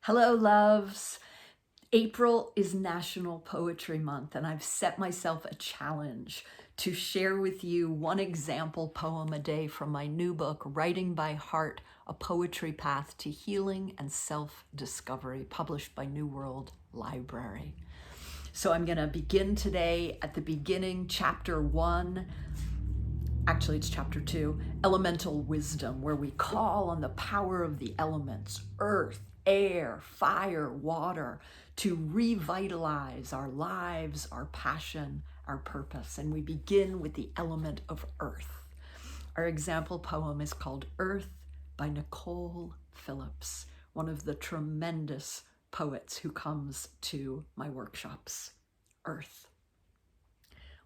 Hello, loves. April is National Poetry Month, and I've set myself a challenge to share with you one example poem a day from my new book, Writing by Heart, A Poetry Path to Healing and Self-Discovery, published by New World Library. So I'm going to begin today at the beginning, chapter 1. Actually, it's chapter 2, Elemental Wisdom, where we call on the power of the elements, earth, air, fire, water, to revitalize our lives, our passion, our purpose. And we begin with the element of earth. Our example poem is called Earth by Nicole Phillips, one of the tremendous poets who comes to my workshops. Earth.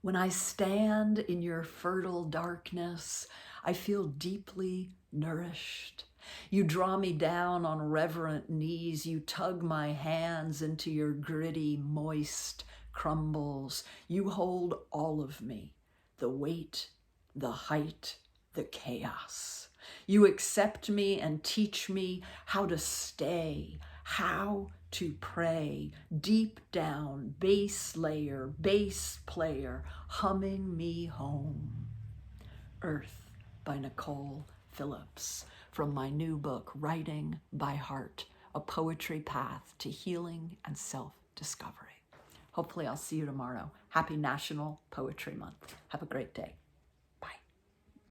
When I stand in your fertile darkness, I feel deeply nourished. You draw me down on reverent knees. You tug my hands into your gritty, moist crumbles. You hold all of me, the weight, the height, the chaos. You accept me and teach me how to stay, how to pray, deep down, bass layer, bass player, humming me home. Earth by Nicole Phillips, from my new book, Writing by Heart, A Poetry Path to Healing and Self-Discovery. Hopefully I'll see you tomorrow. Happy National Poetry Month. Have a great day.